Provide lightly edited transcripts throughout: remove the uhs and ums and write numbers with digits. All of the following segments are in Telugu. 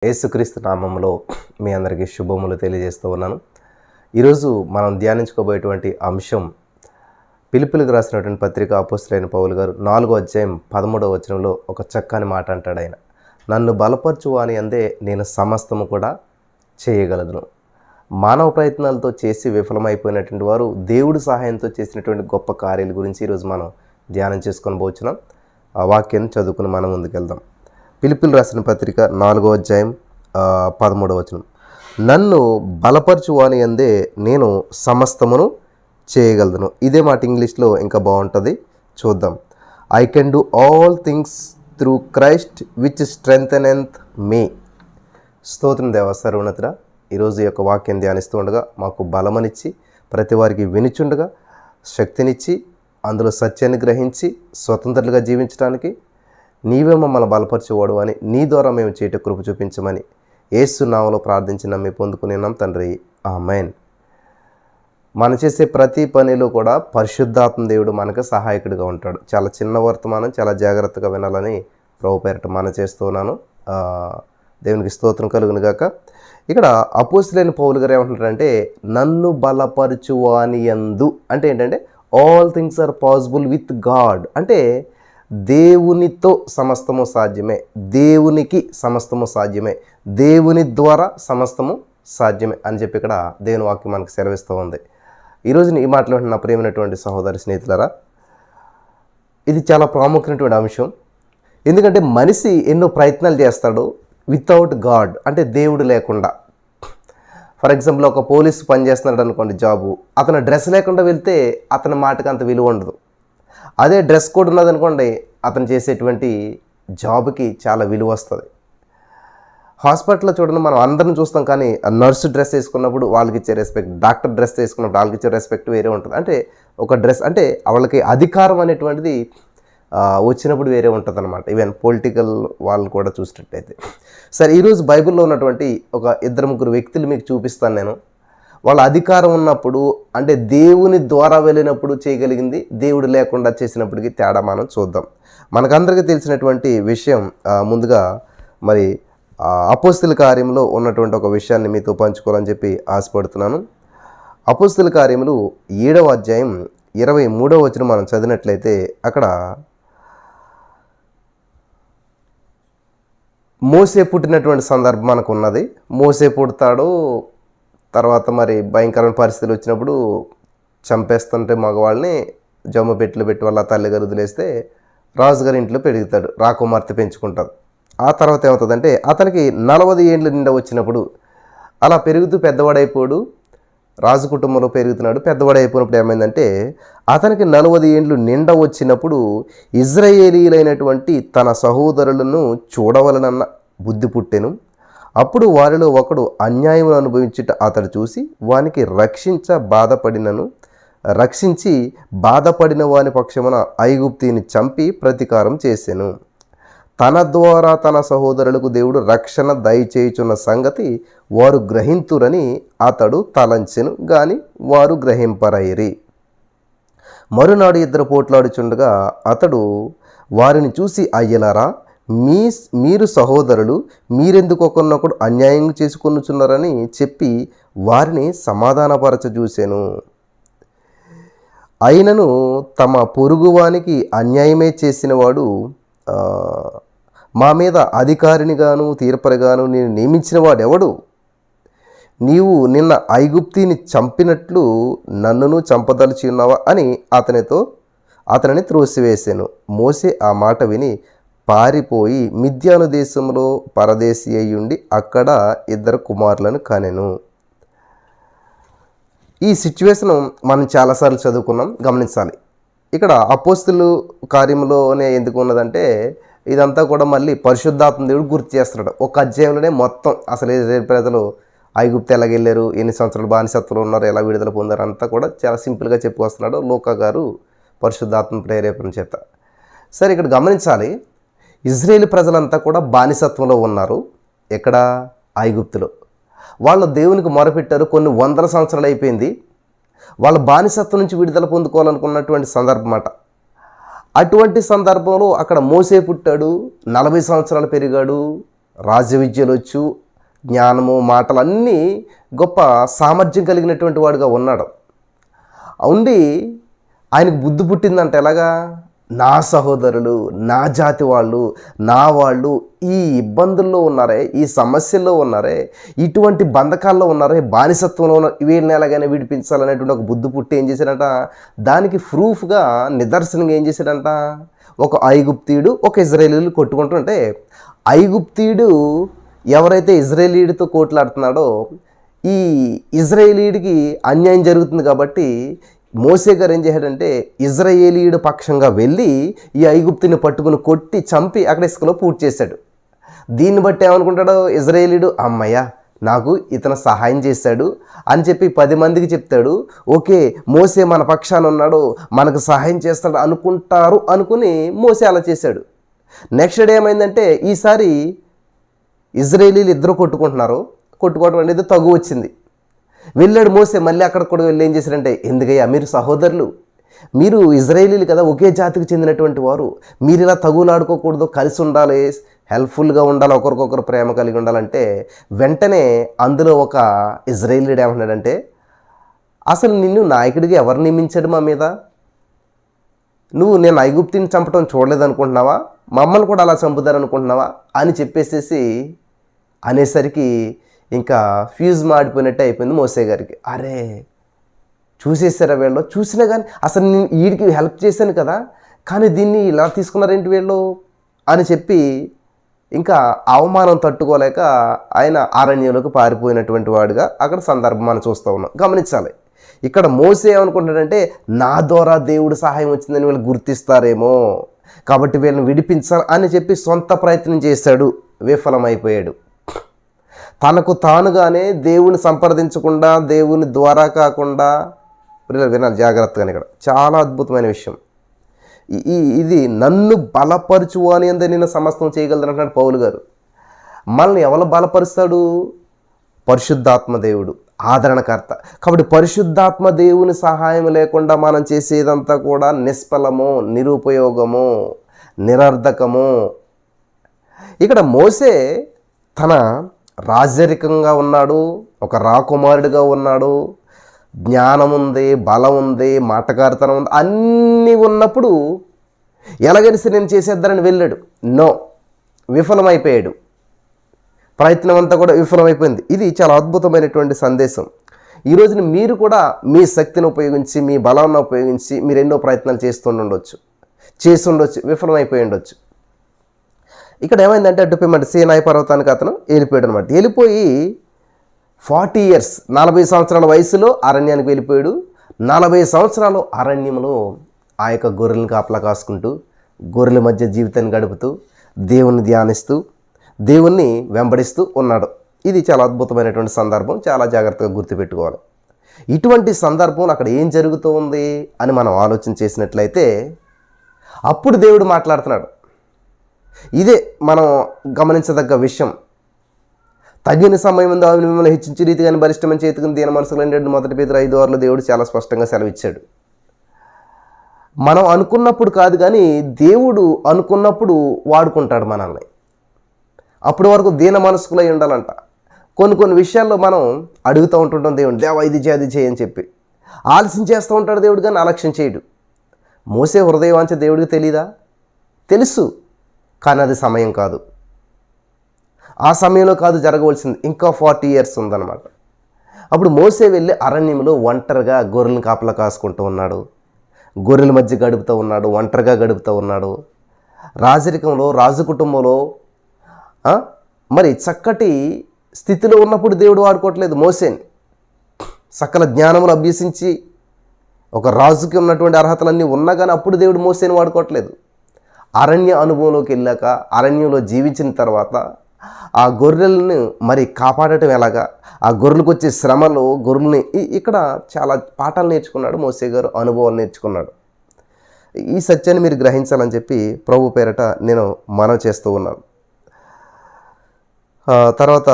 యేసుక్రీస్తు నామములో మీ అందరికీ శుభములు తెలియజేస్తూ ఉన్నాను. ఈరోజు మనం ధ్యానించుకోబోయేటువంటి అంశం ఫిలిప్పీయులకు రాసినటువంటి పత్రిక అపోస్తలుడైన పౌలు గారు 4వ అధ్యాయం 13వ వచనంలో ఒక చక్కని మాట అంటాడు. ఆయన నన్ను బలపరచు అని అందే నేను సమస్తము కూడా చేయగలను. మానవ ప్రయత్నాలతో చేసి విఫలమైపోయినటువంటి వారు దేవుడి సహాయంతో చేసినటువంటి గొప్ప కార్యాల గురించి ఈరోజు మనం ధ్యానం చేసుకొని పోతున్నాం. ఆ వాక్యాన్ని చదువుకుని మనం ముందుకెళ్దాం. ఫిలిప్పీయులకు రాసిన పత్రిక 4వ అధ్యాయం 13వ వచనం, నన్ను బలపరచు అని అందే నేను సమస్తమును చేయగలను. ఇదే మాట ఇంగ్లీష్లో ఇంకా బాగుంటుంది, చూద్దాం. I can do all things through Christ which strengtheneth me. స్తోత్రం దేవా సర్వోన్నతుడా, ఈరోజు ఈ యొక్క వాక్యాన్ని ధ్యానిస్తూ ఉండగా మాకు బలమనిచ్చి ప్రతి వారికి వినిచుండగా శక్తినిచ్చి అందులో సత్యాన్ని గ్రహించి స్వతంత్రులుగా జీవించడానికి నీవే మమ్మల్ని బలపరచేవాడు అని నీ ద్వారా మేము చేయట కృప చూపించమని యేసు నామములో ప్రార్థించి నమ్మి పొందుకునేనాం తండ్రి, ఆమేన్. మనం చేసే ప్రతి పనిలో కూడా పరిశుద్ధాత్మ దేవుడు మనకు సహాయకుడిగా ఉంటాడు. చాలా చిన్న వర్తమానం చాలా జాగ్రత్తగా వినాలని ప్రభు పేరట మనం చేస్తున్నాను. దేవునికి స్తోత్రం కలుగును గాక. ఇక్కడ అపోస్తలుడైన పౌలు గారు ఏమంటున్నారంటే నన్ను బలపరచు అని యందు అంటే ఏంటంటే all things are possible with God. అంటే దేవునితో సమస్తము సాధ్యమే, దేవునికి సమస్తము సాధ్యమే, దేవుని ద్వారా సమస్తము సాధ్యమే అని చెప్పి ఇక్కడ దేవుని వాక్యం మనకు సెలవిస్తూ ఉంది. ఈరోజు ఈ మాటలు నా ప్రియమైనటువంటి సహోదరి స్నేహితులారా, ఇది చాలా ప్రాముఖ్యమైనటువంటి అంశం. ఎందుకంటే మనిషి ఎన్నో ప్రయత్నాలు చేస్తాడు వితౌట్ గాడ్, అంటే దేవుడు లేకుండా. ఫర్ ఎగ్జాంపుల్ ఒక పోలీసు పనిచేస్తున్నాడు అనుకోండి, జాబు, అతను డ్రెస్ లేకుండా వెళ్తే అతని మాటకు అంత విలువ ఉండదు. అదే డ్రెస్ కోడ్ ఉన్నదనుకోండి, అతను చేసేటువంటి జాబ్కి చాలా విలువ వస్తుంది. హాస్పిటల్లో చూడండి, మనం అందరం చూస్తాం, కానీ నర్సు డ్రెస్ వేసుకున్నప్పుడు వాళ్ళకి ఇచ్చే రెస్పెక్ట్, డాక్టర్ డ్రెస్ వేసుకున్నప్పుడు వాళ్ళకి ఇచ్చే రెస్పెక్ట్ వేరే ఉంటుంది. అంటే ఒక డ్రెస్ అంటే వాళ్ళకి అధికారం అనేటువంటిది వచ్చినప్పుడు వేరే ఉంటుంది అనమాట. ఈవెన్ పొలిటికల్ వాళ్ళు కూడా చూసినట్టయితే. సరే, ఈరోజు బైబిల్లో ఉన్నటువంటి ఒక 2-3 వ్యక్తులు మీకు చూపిస్తాను నేను. వాళ్ళ అధికారం ఉన్నప్పుడు అంటే దేవుని ద్వారా వెళ్ళినప్పుడు చేయగలిగింది, దేవుడు లేకుండా చేసినప్పటికీ తేడా మనం చూద్దాం. మనకందరికీ తెలిసినటువంటి విషయం, ముందుగా మరి అపోస్తలుల కార్యములో ఉన్నటువంటి ఒక విషయాన్ని మీతో పంచుకోవాలని చెప్పి ఆశపడుతున్నాను. అపోస్తలుల కార్యములు 7వ అధ్యాయం 23వ వచనం మనం చదివినట్లయితే అక్కడ మోసే పుట్టినటువంటి సందర్భం మనకు ఉన్నది. మోసే పుడతాడు, తర్వాత మరి భయంకరమైన పరిస్థితులు వచ్చినప్పుడు చంపేస్తుంటే మగవాళ్ళని జమ్మ పెట్టిలో పెట్టి వాళ్ళ తల్లిగారు వదిలేస్తే రాజుగారి ఇంట్లో పెరుగుతాడు, రాకుమార్తె పెంచుకుంటాడు. ఆ తర్వాత ఏమవుతుందంటే అతనికి 40 ఏండ్లు నిండా వచ్చినప్పుడు అలా పెరుగుతూ పెద్దవాడైపోయాడు. రాజు కుటుంబంలో పెరుగుతున్నాడు. పెద్దవాడైపోయినప్పుడు ఏమైందంటే అతనికి 40 ఏండ్లు నిండా వచ్చినప్పుడు ఇజ్రాయేలీలైనటువంటి తన సహోదరులను చూడవలనన్న బుద్ధి పుట్టెను. అప్పుడు వారిలో ఒకడు అన్యాయం అనుభవించుట అతడు చూసి వానికి రక్షించి బాధపడిన వాని పక్షమున ఐగుప్తిని చంపి ప్రతీకారం చేసెను. తన ద్వారా తన సహోదరులకు దేవుడు రక్షణ దయచేయుచున్న సంగతి వారు గ్రహింతురని అతడు తలంచెను, గాని వారు గ్రహింపరైరి. మరునాడు 2 పోట్లాడుచుండగా అతడు వారిని చూసి, అయ్యలారా, మీరు సహోదరులు, మీరెందుకు ఒకరినొకడు అన్యాయం చేసుకొనుచున్నారని చెప్పి వారిని సమాధానపరచ చూశాను. అయినను తమ పొరుగువానికి అన్యాయమే చేసినవాడు మా మీద అధికారినిగాను తీర్పరిగాను నేను నియమించిన వాడెవడు? నీవు నిన్న ఐగుప్తిని చంపినట్లు నన్నును చంపదలిచి ఉన్నావా అని అతనిని త్రోసివేశాను. మోసే ఆ మాట విని పారిపోయి మిద్యాను దేశంలో పరదేశి అయ్యుండి అక్కడ 2 కుమారులను కనెను. ఈ సిచ్యువేషన్ మనం చాలాసార్లు చదువుకున్నాం, గమనించాలి. ఇక్కడ అపోస్తలు కార్యంలోనే ఎందుకు ఉన్నదంటే ఇదంతా కూడా మళ్ళీ పరిశుద్ధాత్మ దేవుడు గుర్తు చేస్తున్నాడు. ఒక అధ్యాయంలోనే మొత్తం అసలు ఇశ్రాయేలు ప్రజలు ఐగుప్తు ఎలాగెళ్ళారు, ఎన్ని సంవత్సరాలు బానిసత్వంలో ఉన్నారు, ఎలా విడుదల పొందారు అంతా కూడా చాలా సింపుల్గా చెప్పుకొస్తున్నాడు లూకా గారు పరిశుద్ధాత్మ ప్రేరేపణ చేత. సరే, ఇక్కడ గమనించాలి, ఇజ్రాయేల్ ప్రజలంతా కూడా బానిసత్వంలో ఉన్నారు. ఎక్కడ? ఐగుప్తులో. వాళ్ళు దేవునికి మొరపెట్టారు, కొన్ని 100 సంవత్సరాలు అయిపోయింది. వాళ్ళ బానిసత్వం నుంచి విడుదల పొందుకోవాలనుకున్నటువంటి సందర్భం అన్నమాట. అటువంటి సందర్భంలో అక్కడ మోసే పుట్టాడు, 40 సంవత్సరాలు పెరిగాడు, రాజవిద్యలు వచ్చు, జ్ఞానము, మాటలు అన్నీ గొప్ప సామర్థ్యం కలిగినటువంటి వాడుగా ఉన్నాడు. ఉండి ఆయనకు బుద్ధి పుట్టిందంటే ఎలాగా, నా సహోదరులు, నా జాతి వాళ్ళు, నా వాళ్ళు ఈ ఇబ్బందుల్లో ఉన్నారే, ఈ సమస్యల్లో ఉన్నారే, ఇటువంటి బంధకాల్లో ఉన్నారే, బానిసత్వంలో ఉన్న వీళ్ళని ఎలాగైనా విడిపించాలనేటువంటి ఒక బుద్ధి పుట్టి ఏం చేశాడంట, దానికి ప్రూఫ్గా నిదర్శనంగా ఏం చేశాడంట, ఒక ఐగుప్తీయుడు ఒక ఇజ్రాయేలీలు కొట్టుకుంటుంటే ఐగుప్తీయుడు ఎవరైతే ఇజ్రాయేలీయుడితో కోట్లాడుతున్నాడో ఈ ఇజ్రాయేలీయుడికి అన్యాయం జరుగుతుంది కాబట్టి మోసే గారు ఏం చేశాడంటే ఇజ్రాయేలీయుడు పక్షంగా వెళ్ళి ఈ ఐగుప్తుని పట్టుకుని కొట్టి చంపి అక్కడ ఇసుకలో పూర్తి చేశాడు. దీన్ని బట్టి ఏమనుకుంటాడో ఇజ్రాయేలీయుడు, అమ్మయ్య నాకు ఇతను సహాయం చేశాడు అని చెప్పి 10 మందికి చెప్తాడు. ఓకే, మోసే మన పక్షాన ఉన్నాడు, మనకు సహాయం చేస్తాడు అనుకుంటారు అనుకుని మోసే అలా చేశాడు. నెక్స్ట్ డే ఏమైందంటే ఈసారి ఇజ్రాయేలీలు ఇద్దరు కొట్టుకోవడం అనేది తగు వచ్చింది. వెళ్ళాడు మోసే, మళ్ళీ అక్కడ కూడా వెళ్ళి ఏం చేశారంటే, ఎందుకయ్యా మీరు సహోదరులు, మీరు ఇజ్రాయేలీలు కదా, ఒకే జాతికి చెందినటువంటి వారు, మీరు ఇలా తగులాడుకోకూడదు, కలిసి ఉండాలి, హెల్ప్ఫుల్గా ఉండాలి, ఒకరికొకరు ప్రేమ కలిగి ఉండాలంటే వెంటనే అందులో ఒక ఇజ్రాయేలీయుడు ఏమన్నాడంటే, అసలు నిన్ను నాయకుడిగా ఎవరు నియమించాడు మా మీద? నేను ఐగుప్తిని చంపడం చూడలేదనుకుంటున్నావా? మమ్మల్ని కూడా అలా చంపుతారనుకుంటున్నావా అని చెప్పేసేసి అనేసరికి ఇంకా ఫ్యూజ్ మాడిపోయినట్టు అయిపోయింది మోసే గారికి. అరే చూసేసారా వీళ్ళు, చూసినా కానీ అసలు నేను వీడికి హెల్ప్ చేశాను కదా, కానీ దీన్ని ఇలా తీసుకున్నారేంటి వీళ్ళు అని చెప్పి ఇంకా అవమానం తట్టుకోలేక ఆయన అరణ్యంలోకి పారిపోయినటువంటి వాడుగా అక్కడ సందర్భం మనం చూస్తూ ఉన్నాం. గమనించాలి, ఇక్కడ మోసే ఏమనుకుంటాడంటే నా ద్వారా దేవుడు సహాయం వచ్చిందని వీళ్ళు గుర్తిస్తారేమో కాబట్టి వీళ్ళని విడిపించాలి అని చెప్పి సొంత ప్రయత్నం చేశాడు, విఫలమైపోయాడు. తనకు తానుగానే దేవుని సంప్రదించకుండా, దేవుని ద్వారా కాకుండా, వినాలి జాగ్రత్తగానే, ఇక్కడ చాలా అద్భుతమైన విషయం ఇది. నన్ను బలపరచు అని అందే నేను సమస్తం చేయగలను అంటున్నాడు పౌలు గారు. మనల్ని ఎవరు బలపరుస్తాడు? పరిశుద్ధాత్మ దేవుడు, ఆదరణకర్త. కాబట్టి పరిశుద్ధాత్మ దేవుని సహాయం లేకుండా మనం చేసేదంతా కూడా నిష్ఫలము, నిరుపయోగము, నిరర్ధకము. ఇక్కడ మోసే తన రాజరికంగా ఉన్నాడు, ఒక రాకుమారుడిగా ఉన్నాడు, జ్ఞానం ఉంది, బలం ఉంది, మాటకారితనం ఉంది, అన్నీ ఉన్నప్పుడు ఎలాగైనా సరే నేను చేసేద్దారని వెళ్ళాడు. విఫలమైపోయాడు. ప్రయత్నం అంతా కూడా విఫలమైపోయింది. ఇది చాలా అద్భుతమైనటువంటి సందేశం. ఈ రోజున మీరు కూడా మీ శక్తిని ఉపయోగించి, మీ బలాన్ని ఉపయోగించి మీరు ఎన్నో ప్రయత్నాలు చేసి ఉండొచ్చు, విఫలమైపోయి ఉండొచ్చు. ఇక్కడ ఏమైందంటే అడ్డుపోయి సీనాయి పర్వతానికి అతను వెళ్ళిపోయాడు అనమాట. వెళ్ళిపోయి 40 years 40 సంవత్సరాల వయసులో అరణ్యానికి వెళ్ళిపోయాడు. 40 సంవత్సరాలు అరణ్యంలో ఆ యొక్క గొర్రెలను కాపలా కాసుకుంటూ, గొర్రెల మధ్య జీవితాన్ని గడుపుతూ, దేవుణ్ణి ధ్యానిస్తూ, దేవుణ్ణి వెంబడిస్తూ ఉన్నాడు. ఇది చాలా అద్భుతమైనటువంటి సందర్భం, చాలా జాగ్రత్తగా గుర్తుపెట్టుకోవాలి. ఇటువంటి సందర్భంలో అక్కడ ఏం జరుగుతూ ఉంది అని మనం ఆలోచన చేసినట్లయితే అప్పుడు దేవుడు మాట్లాడుతున్నాడు. ఇదే మనం గమనించదగ్గ విషయం. తగిన సమయం మిమ్మల్ని హెచ్చించి రీతిగాని బలిష్టమని చేతుకుని దీన మనసులు 1 Peter 5:6 దేవుడు చాలా స్పష్టంగా సెలవిచ్చాడు. మనం అనుకున్నప్పుడు కాదు, కానీ దేవుడు అనుకున్నప్పుడు వాడుకుంటాడు మనల్ని. అప్పటి వరకు దీన మనసుకులై ఉండాలంట. కొన్ని విషయాల్లో మనం అడుగుతూ ఉంటుంటాం దేవుడు, దేవా ఇది చేయని చెప్పి ఆలస్యం చేస్తూ ఉంటాడు దేవుడు, కానీ అలక్ష్యం చేయడు. మోసే హృదయవాంఛ దేవుడికి తెలీదా? తెలుసు, కానీ అది సమయం కాదు. ఆ సమయంలో కాదు జరగవలసింది, ఇంకా 40 years ఉందన్నమాట. అప్పుడు మోసే వెళ్ళి అరణ్యంలో ఒంటరిగా గొర్రెలను కాపలా కాసుకుంటూ ఉన్నాడు, గొర్రెల మధ్య గడుపుతూ ఉన్నాడు, ఒంటరిగా గడుపుతూ ఉన్నాడు. రాజరికంలో, రాజు కుటుంబంలో మరి చక్కటి స్థితిలో ఉన్నప్పుడు దేవుడు వాడుకోవట్లేదు మోసేని. సకల జ్ఞానములు అభ్యసించి ఒక రాజుకి ఉన్నటువంటి అర్హతలన్నీ ఉన్నా కానీ అప్పుడు దేవుడు మోసేని వాడుకోవట్లేదు. అరణ్య అనుభవంలోకి వెళ్ళాక, అరణ్యంలో జీవించిన తర్వాత ఆ గొర్రెలను మరి కాపాడటం ఎలాగా, ఆ గొర్రెలకు వచ్చే శ్రమలు, గొర్రెల్ని ఇక్కడ చాలా పాఠాలు నేర్చుకున్నాడు మోసే గారు, అనుభవాలు నేర్చుకున్నాడు. ఈ సత్యాన్ని మీరు గ్రహించాలని చెప్పి ప్రభు పేరట నేను మనవి చేస్తూ ఉన్నాను. తర్వాత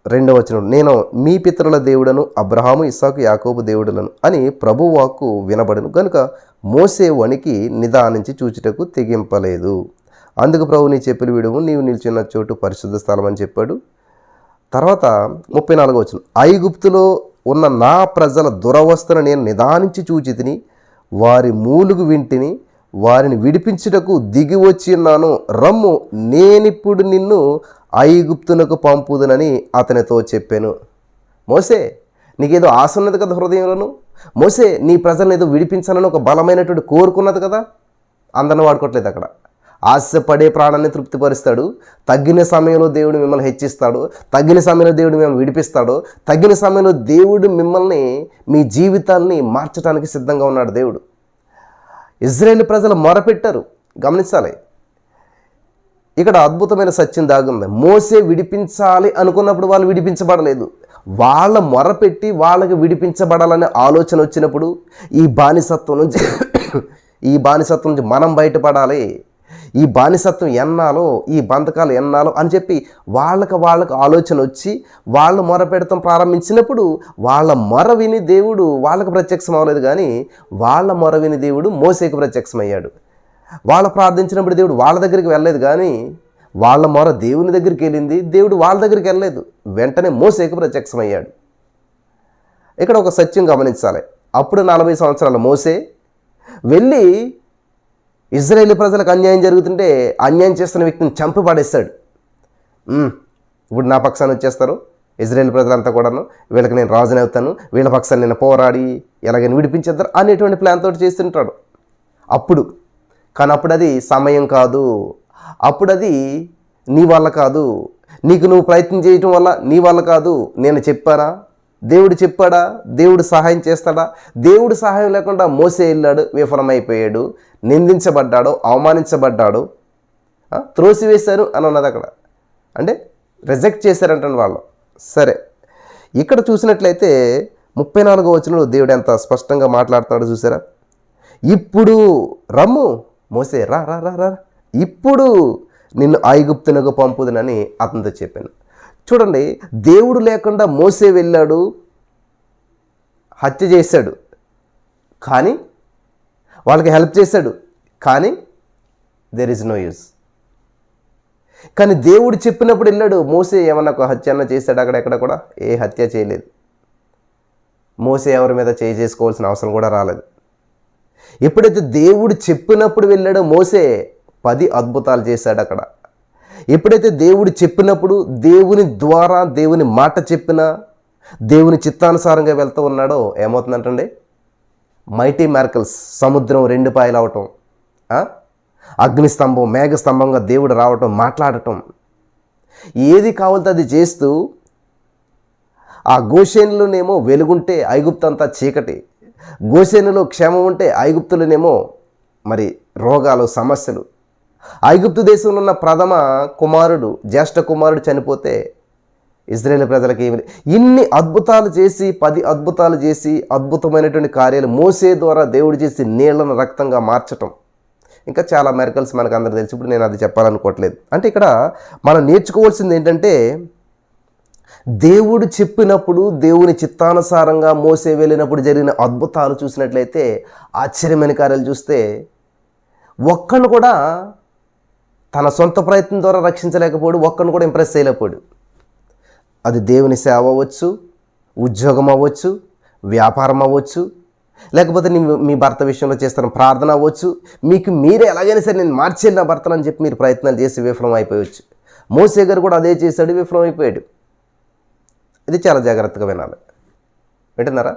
32వ వచనం, నేను మీ పితరుల దేవుడను, అబ్రహాము, ఇస్సాకు, యాకోబు దేవుడులను అని ప్రభువు వాక్కు వినబడును గనుక మోసే వణికి నిదానించి చూచుటకు తెగింపలేదు. అందుకు ప్రభు నీ చెప్పులు విడుము, నీవు నిల్చున్న చోటు పరిశుద్ధ స్థలం అని చెప్పాడు. తర్వాత 34వ వచనం, ఐగుప్తులో ఉన్న నా ప్రజల దురవస్థను నేను నిదానించి చూచితిని, వారి మూలుగు వింటిని, వారిని విడిపించుటకు దిగి వచ్చి ఉన్నాను. రమ్ము, నేనిప్పుడు నిన్ను ఐగుప్తునకు పంపుదునని అతనితో చెప్పాను. మోసే, నీకేదో ఆశ ఉన్నది కదా హృదయంలోను. మోసే, నీ ప్రజలను ఏదో విడిపించాలని ఒక బలమైనటువంటి కోరుకున్నది కదా. అందరిని వాడుకోవట్లేదు అక్కడ. ఆశపడే ప్రాణాన్ని తృప్తిపరుస్తాడు. తగ్గిన సమయంలో దేవుడు మిమ్మల్ని హెచ్చిస్తాడు. తగ్గిన సమయంలో దేవుడు మిమ్మల్ని విడిపిస్తాడు. తగ్గిన సమయంలో దేవుడు మిమ్మల్ని, మీ జీవితాన్ని మార్చడానికి సిద్ధంగా ఉన్నాడు దేవుడు. ఇజ్రాయేల్ ప్రజలు మొరపెట్టారు. గమనించాలి, ఇక్కడ అద్భుతమైన సత్యం దాగుంది. మోసే విడిపించాలి అనుకున్నప్పుడు వాళ్ళు విడిపించబడలేదు. వాళ్ళ మొరపెట్టి వాళ్ళకి విడిపించబడాలనే ఆలోచన వచ్చినప్పుడు ఈ బానిసత్వం నుంచి మనం బయటపడాలి, ఈ బానిసత్వం ఎన్నాలో, ఈ బంధకాలు ఎన్నాలో అని చెప్పి వాళ్ళకు ఆలోచన వచ్చి వాళ్ళు మొర పెడతాం ప్రారంభించినప్పుడు వాళ్ళ మొర విని దేవుడు వాళ్ళకు ప్రత్యక్షం అవ్వలేదు, కానీ వాళ్ళ మొర విని దేవుడు మోసేకు ప్రత్యక్షమయ్యాడు. వాళ్ళు ప్రార్థించినప్పుడు దేవుడు వాళ్ళ దగ్గరికి వెళ్ళలేదు, కానీ వాళ్ళ మొర దేవుని దగ్గరికి వెళ్ళింది, దేవుడు వాళ్ళ దగ్గరికి వెళ్ళలేదు. వెంటనే మోసేకు ప్రత్యక్షమయ్యాడు. ఇక్కడ ఒక సత్యం గమనించాలి. అప్పుడు 40 సంవత్సరాల మోసే వెళ్ళి ఇజ్రాయేల్ ప్రజలకు అన్యాయం జరుగుతుంటే అన్యాయం చేస్తున్న వ్యక్తిని చంపి పడేస్తాడు. ఇప్పుడు నా పక్షాన్ని వచ్చేస్తారు ఇజ్రాయేల్ ప్రజలంతా కూడాను, వీళ్ళకి నేను రాజుని అవుతాను, వీళ్ళ పక్షాన్ని నేను పోరాడి ఎలాగైనా విడిపించేద్దారు అనేటువంటి ప్లాన్ తోటి చేస్తుంటాడు. అప్పుడు అది సమయం కాదు, అప్పుడు అది నీ వల్ల కాదు, నీకు నువ్వు ప్రయత్నం చేయటం వల్ల నీ వల్ల కాదు. నేను చెప్పానా? దేవుడు చెప్పాడా? దేవుడు సహాయం చేస్తాడా? దేవుడు సహాయం లేకుండా మోసే వెళ్ళాడు, విఫలమైపోయాడు, నిందించబడ్డాడు, అవమానించబడ్డాడు, త్రోసివేశారు అని ఉన్నది అక్కడ. అంటే రిజెక్ట్ చేశారంటే వాళ్ళు. సరే, ఇక్కడ చూసినట్లయితే 34వ వచనంలో దేవుడు ఎంత స్పష్టంగా మాట్లాడుతున్నాడు చూసారా. ఇప్పుడు రమ్ము మోసే, రా రా రా రా, ఇప్పుడు నిన్ను ఐగుప్తునకు పంపుదునని అతనితో చెప్పాను. చూడండి, దేవుడు లేకుండా మోసే వెళ్ళాడు, హత్య చేశాడు, కానీ వాళ్ళకి హెల్ప్ చేశాడు, కానీ దెర్ ఈజ్ నో యూజ్. కానీ దేవుడు చెప్పినప్పుడు వెళ్ళాడు. మోసే ఏమన్నా ఒక హత్య అన్న చేశాడు? అక్కడెక్కడ కూడా ఏ హత్య చేయలేదు. మోసే ఎవరి మీద చేసుకోవాల్సిన అవసరం కూడా రాలేదు. ఎప్పుడైతే దేవుడు చెప్పినప్పుడు వెళ్ళాడో మోసే 10 అద్భుతాలు చేశాడు అక్కడ. ఎప్పుడైతే దేవుడు చెప్పినప్పుడు, దేవుని ద్వారా దేవుని మాట చెప్పినా దేవుని చిత్తానుసారంగా వెళ్తూ ఉన్నాడో ఏమవుతుందంటండి, మైటీ మ్యారకల్స్. సముద్రం 2 పాయలు అవటం, అగ్నిస్తంభం మేఘస్తంభంగా దేవుడు రావటం, మాట్లాడటం, ఏది కావాలో అది చేస్తూ, ఆ గోషేనులోనేమో వెలుగుంటే ఐగుప్తు అంతా చీకటి, గోషేనులో క్షేమం ఉంటే ఐగుప్తులోనేమో మరి రోగాలు, సమస్యలు. ఐగుప్తు దేశంలో ఉన్న ప్రథమ కుమారుడు, జ్యేష్ఠ కుమారుడు చనిపోతే ఇజ్రాయేల్ ప్రజలకి ఏమి, ఇన్ని అద్భుతాలు చేసి 10 అద్భుతాలు చేసి అద్భుతమైనటువంటి కార్యాలు మోసే ద్వారా దేవుడు చేసి నీళ్లను రక్తంగా మార్చటం, ఇంకా చాలా మెరకల్స్ మనకు అందరూ తెలిసి. ఇప్పుడు నేను అది చెప్పాలనుకోవట్లేదు. అంటే ఇక్కడ మనం నేర్చుకోవాల్సింది ఏంటంటే, దేవుడు చెప్పినప్పుడు, దేవుని చిత్తానుసారంగా మోసే వెళ్ళినప్పుడు జరిగిన అద్భుతాలు చూసినట్లయితే, ఆశ్చర్యమైన కార్యాలు చూస్తే, ఒక్కను కూడా తన సొంత ప్రయత్నం ద్వారా రక్షించలేకపోయాడు, ఒక్కను కూడా ఇంప్రెస్ చేయలేకపోయాడు. అది దేవుని సేవ అవ్వచ్చు, ఉద్యోగం అవ్వచ్చు, వ్యాపారం అవ్వచ్చు, లేకపోతే మీ భర్త విషయంలో చేస్తున్న ప్రార్థన అవ్వచ్చు, మీకు మీరే ఎలాగైనా సరే నేను మార్చేయాలి నా భర్తను అని చెప్పి మీరు ప్రయత్నాలు చేసి విఫలం అయిపోవచ్చు. మోసే గారు కూడా అదే చేశాడు, విఫలం అయిపోయాడు. ఇది చాలా జాగ్రత్తగా వినాలి, వింటున్నారా?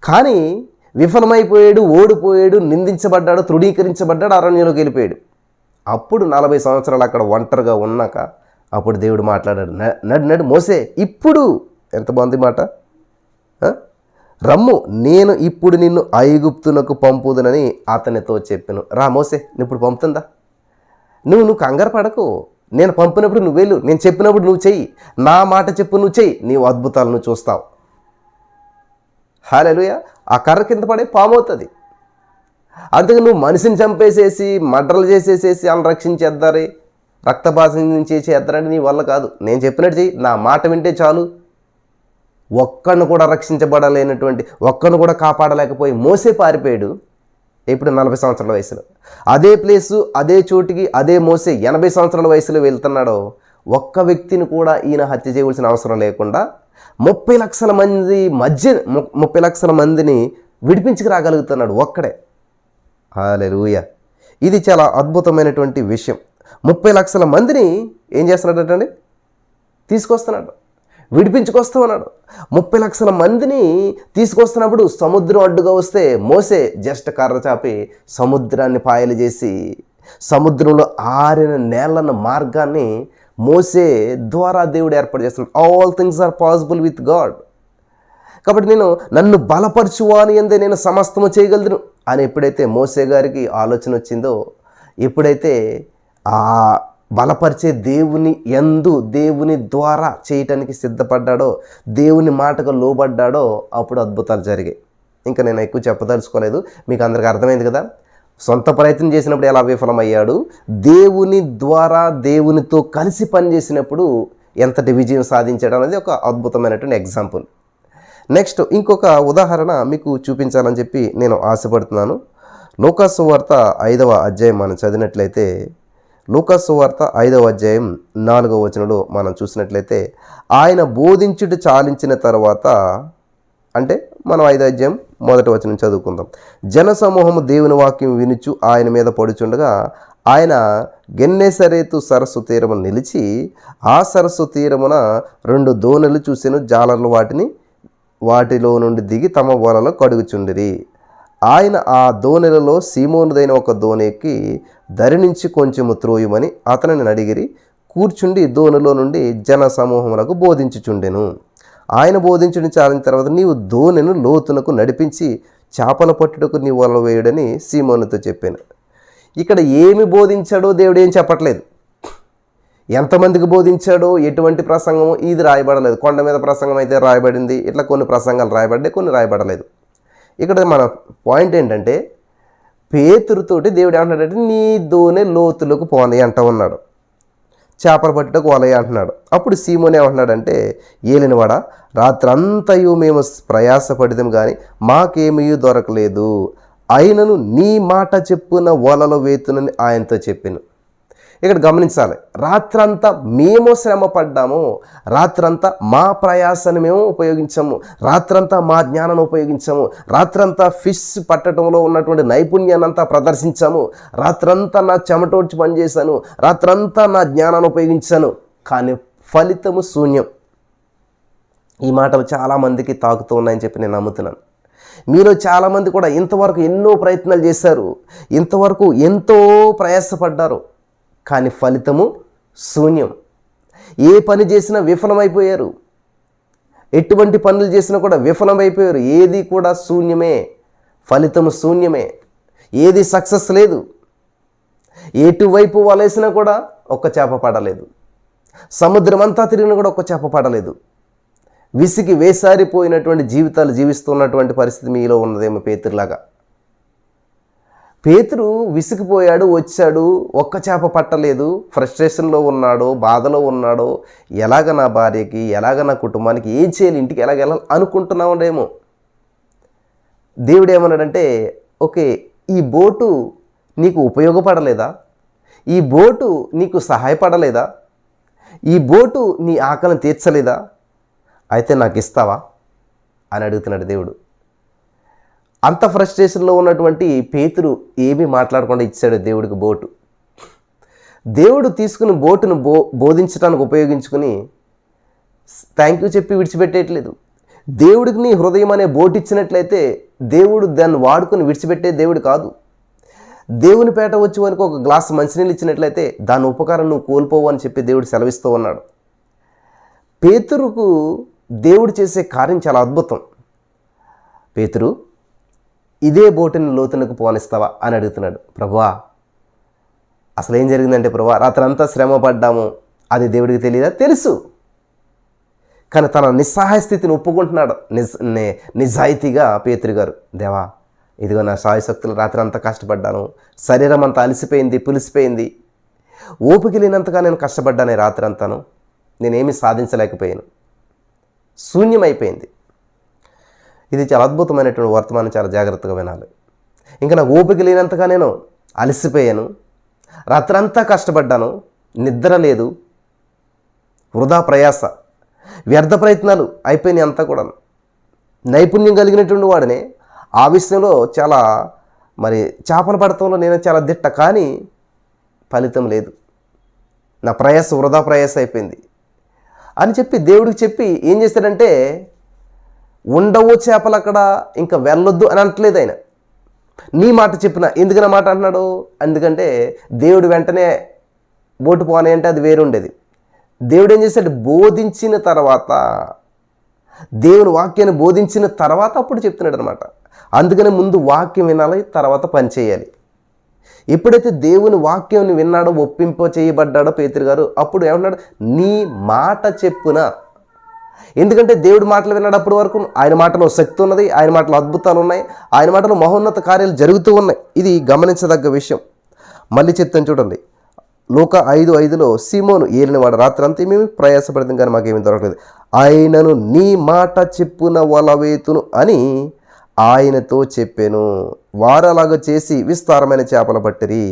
కానీ విఫలమైపోయాడు, ఓడిపోయాడు, నిందించబడ్డాడు, తృణీకరించబడ్డాడు, అరణ్యంలోకి వెళ్ళిపోయాడు. అప్పుడు 40 సంవత్సరాలు అక్కడ ఒంటరిగా ఉన్నాక అప్పుడు దేవుడు మాట్లాడాడు, నడు మోసే, ఇప్పుడు. ఎంత బాగుంది మాట. రమ్ము, నేను ఇప్పుడు నిన్ను ఐగుప్తునకు పంపుదునని అతనితో చెప్పాను. రా మోసే, ఇప్పుడు పంపుతుందా? నువ్వు కంగారు పడకు, నేను పంపినప్పుడు నువ్వు వెళ్ళు, నేను చెప్పినప్పుడు నువ్వు చెయ్యి, నా మాట చెప్పు, నువ్వు చెయ్యి, నీవు అద్భుతాలు నువ్వు చూస్తావు. హల్లెలూయా. ఆ కర్ర కింద పడే పాము అవుతుంది. అందుకే నువ్వు మనిషిని చంపేసేసి, మర్డర్లు చేసేసేసి వాళ్ళని రక్షించేద్దారే, రక్తపాతం చేసేద్దారంటే నీ వల్ల కాదు. నేను చెప్పినట్టు చెయ్యి, నా మాట వింటే చాలు. ఒక్కను కూడా రక్షించబడలేనటువంటి, ఒక్కను కూడా కాపాడలేకపోయి మోసే పారిపోయాడు. ఇప్పుడు 40 సంవత్సరాల వయసులో. అదే ప్లేసు, అదే చోటికి అదే మోసే 80 సంవత్సరాల వయసులో వెళ్తున్నాడో, ఒక్క వ్యక్తిని కూడా ఈయన హత్య చేయవలసిన అవసరం లేకుండా 30 లక్షల మంది మధ్య 30 లక్షల మందిని విడిపించుకు రాగలుగుతున్నాడు ఒక్కడే. హల్లెలూయా! ఇది చాలా అద్భుతమైనటువంటి విషయం. 30 లక్షల మందిని ఏం చేస్తున్నాడటండి? తీసుకొస్తున్నాడు, విడిపించుకొస్తూ ఉన్నాడు. 30 లక్షల మందిని తీసుకొస్తున్నప్పుడు సముద్రం అడ్డుగా వస్తే మోసే జస్ట్ కర్ర చాపి సముద్రాన్ని పాయలు చేసి సముద్రంలో ఆరిన నేలన్న మార్గాన్ని మోసే ద్వారా దేవుడు ఏర్పాటు చేస్తున్నాడు. All things are possible with God. కాబట్టి నన్ను బలపరచువాని అందే నేను సమస్తము చేయగలను అని ఎప్పుడైతే మోసే గారికి ఆలోచన వచ్చిందో, ఎప్పుడైతే ఆ బలపరిచే దేవుని ద్వారా చేయటానికి సిద్ధపడ్డాడో, దేవుని మాటకు లోబడ్డాడో, అప్పుడు అద్భుతాలు జరిగాయి. ఇంకా నేను ఎక్కువ చెప్పదలుచుకోలేదు, మీకు అందరికీ అర్థమైంది కదా. సొంత ప్రయత్నం చేసినప్పుడు ఎలా విఫలమయ్యాడు, దేవుని ద్వారా దేవునితో కలిసి పనిచేసినప్పుడు ఎంతటి విజయం సాధించాడు అనేది ఒక అద్భుతమైనటువంటి ఎగ్జాంపుల్. నెక్స్ట్ ఇంకొక ఉదాహరణ మీకు చూపించాలని చెప్పి నేను ఆశపడుతున్నాను. లూకా సువార్త 5వ అధ్యాయం మనం చదివినట్లయితే, లూకా సువార్త 5వ అధ్యాయం 4వ వచనంలో మనం చూసినట్లయితే, ఆయన బోధించుట చాలించిన తర్వాత, అంటే మనం 5వ అధ్యాయం 1వ వచనం చదువుకుందాం. జనసమూహము దేవుని వాక్యం వినుచు ఆయన మీద పడుచుండగా ఆయన గెన్నెసరేతు సరస్సు తీరమున నిలిచి, ఆ సరస్సు తీరమున 2 దోణులు చూసెను. జాలర్లు వాటిలో నుండి దిగి తమ వలలో కడుగుచుండిరి. ఆయన ఆ దోణెలలో సీమోనుదైన ఒక దోణి ఎక్కి దరి నుంచి కొంచెము త్రోయుమని అతనిని అడిగిరి. కూర్చుండి దోణిలో నుండి జన సమూహములకు బోధించుచుండెను. ఆయన బోధించుని చాలిన తర్వాత, నీవు దోణిను లోతునకు నడిపించి చేపల పట్టుటకు నీ వల వేయుడని సీమోనుతో చెప్పాను. ఇక్కడ ఏమి బోధించాడో దేవుడు ఏం చెప్పట్లేదు. ఎంతమందికి బోధించాడో, ఎటువంటి ప్రసంగమో ఇది రాయబడలేదు. కొండ మీద ప్రసంగం అయితే రాయబడింది, ఇట్లా కొన్ని ప్రసంగాలు రాయబడ్డాయి, కొన్ని రాయబడలేదు. ఇక్కడ మన పాయింట్ ఏంటంటే, పేతురుతోటి దేవుడు ఏమంటున్నాడంటే, నీ దోణి లోతులకు పోనీ అంట ఉన్నాడు, చేపలు పట్టుటకు వలయ అంటున్నాడు. అప్పుడు సీమోన్ ఏమంటున్నాడంటే, ఏలినవాడా, రాత్రంతయు మేము ప్రయాసపడిదాం కానీ మాకేమీ దొరకలేదు, అయినను నీ మాట చెప్పున వలలో వేతునని ఆయనతో చెప్పాను. ఇక్కడ గమనించాలి, రాత్రంతా మేము శ్రమ పడ్డాము, రాత్రంతా మా ప్రయాసాన్ని మేము ఉపయోగించాము, రాత్రంతా మా జ్ఞానాన్ని ఉపయోగించాము, రాత్రంతా ఫిష్ పట్టడంలో ఉన్నటువంటి నైపుణ్యాన్ని అంతా ప్రదర్శించాము, రాత్రంతా నా చెమటోడ్చి పనిచేశాను, రాత్రంతా నా జ్ఞానాన్ని ఉపయోగించాను, కానీ ఫలితము శూన్యం. ఈ మాటలు చాలామందికి తాకుతూ ఉన్నాయని చెప్పి నేను నమ్ముతున్నాను. మీలో చాలామంది కూడా ఇంతవరకు ఎన్నో ప్రయత్నాలు చేశారు, ఇంతవరకు ఎంతో ప్రయాసపడ్డారు, కానీ ఫలితము శూన్యం. ఏ పని చేసినా విఫలమైపోయారు, ఎటువంటి పనులు చేసినా కూడా విఫలమైపోయారు. ఏది కూడా శూన్యమే, ఫలితము శూన్యమే, ఏది సక్సెస్ లేదు. ఎటువైపు వలేసినా కూడా ఒక్క చేప పడలేదు, సముద్రం అంతా తిరిగినా కూడా ఒక్క చేప పడలేదు. విసిగి వేసారిపోయినటువంటి జీవితాలు జీవిస్తున్నటువంటి పరిస్థితి మీలో ఉన్నదేమో పేతురులాగా. పేతురు విసిగిపోయాడు, వచ్చాడు, ఒక్క చేప పట్టలేదు, ఫ్రస్ట్రేషన్లో ఉన్నాడో, బాధలో ఉన్నాడో, ఎలాగ నా భార్యకి, ఎలాగ నా కుటుంబానికి ఏం చేయాలి, ఇంటికి ఎలాగ వెళ్ళాలి అనుకుంటున్నాడేమో. దేవుడు ఏమన్నాడంటే, ఓకే, ఈ బోటు నీకు ఉపయోగపడలేదా, ఈ బోటు నీకు సహాయపడలేదా, ఈ బోటు నీ ఆకలిని తీర్చలేదా, అయితే నాకు ఇస్తావా అని అడుగుతున్నాడు దేవుడు. అంత ఫ్రస్ట్రేషన్లో ఉన్నటువంటి పేతురు ఏమీ మాట్లాడకుండా ఇచ్చాడు దేవుడికి బోటు. దేవుడు తీసుకుని బోటును బోధించడానికి ఉపయోగించుకుని థ్యాంక్ యూ చెప్పి విడిచిపెట్టేయట్లేదు. దేవుడికి నీ హృదయం అనే బోటు ఇచ్చినట్లయితే దేవుడు దాన్ని వాడుకొని విడిచిపెట్టే దేవుడు కాదు. దేవుని పేట వచ్చి వరకు ఒక గ్లాస్ మంచినీళ్ళు ఇచ్చినట్లయితే దాని ఉపకారం నువ్వు కోల్పోవు అని చెప్పి దేవుడు సెలవిస్తూ ఉన్నాడు. పేతురుకు దేవుడు చేసే కార్యం చాలా అద్భుతం. పేతురు, ఇదే బోటుని లోతునకు పోనిస్తావా అని అడుగుతున్నాడు. ప్రభువా, అసలు ఏం జరిగిందంటే, ప్రభువా, రాత్రంతా శ్రమ పడ్డాము, అది దేవుడికి తెలియదా? తెలుసు. కానీ తన నిస్సహాయ స్థితిని ఒప్పుకుంటున్నాడు నిజాయితీగా. పేతురు గారు, దేవా, ఇదిగో నా సాయశక్తులు రాత్రంతా కష్టపడ్డాను, శరీరం అంతా అలసిపోయింది, పులిసిపోయింది, ఓపిక లేనంతగా నేను కష్టపడ్డాను, రాత్రంతాను నేనేమీ సాధించలేకపోయాను, శూన్యమైపోయింది. ఇది చాలా అద్భుతమైనటువంటి వర్తమానం, చాలా జాగ్రత్తగా వినాలి. ఇంకా నాకు ఓపిక లేనంతగా నేను అలసిపోయాను, రాత్రంతా కష్టపడ్డాను, నిద్ర లేదు, వృధా ప్రయాస, వ్యర్థ ప్రయత్నాలు అయిపోయినాయి అంతా కూడా. నైపుణ్యం కలిగినటువంటి వాడిని ఆ విషయంలో చాలా చేపలు పడటంలో నేను చాలా దిట్ట, కానీ ఫలితం లేదు, నా ప్రయాస వృధా ప్రయాస అయిపోయింది అని చెప్పి దేవుడికి చెప్పి ఏం చేశాడంటే, ఉండవు చేపలు అక్కడ, ఇంకా వెళ్ళొద్దు అని అంటలేదు ఆయన. నీ మాట చెప్పిన. ఎందుకని మాట అంటున్నాడు? ఎందుకంటే దేవుడు వెంటనే బోటు పోనీ అంటే అది వేరు ఉండేది. దేవుడు ఏం చేశాడు? బోధించిన తర్వాత, దేవుని వాక్యాన్ని బోధించిన తర్వాత అప్పుడు చెప్తున్నాడు అనమాట. అందుకని ముందు వాక్యం వినాలి, తర్వాత పని చేయాలి. ఎప్పుడైతే దేవుని వాక్యాన్ని విన్నాడో, ఒప్పింప చేయబడ్డాడో పేతురు గారు, అప్పుడు ఏమన్నాడు? నీ మాట చెప్పున. ఎందుకంటే దేవుడి మాటలు విన్నాడు అప్పటి వరకు. ఆయన మాటలో శక్తి ఉన్నది, ఆయన మాటలో అద్భుతాలు ఉన్నాయి, ఆయన మాటలో మహోన్నత కార్యాలు జరుగుతూ ఉన్నాయి. ఇది గమనించదగ్గ విషయం. మళ్ళీ చెప్తాను చూడండి, లూకా 5:5 సీమోను ఏలినవాడు, రాత్రి అంతా మేము ప్రయాసపడతాం కానీ మాకేమీ దొరకలేదు, ఆయనను నీ మాట చెప్పున వలవేతును అని ఆయనతో చెప్పాను. వారు అలాగ చేసి విస్తారమైన చేపలు పట్టిరి.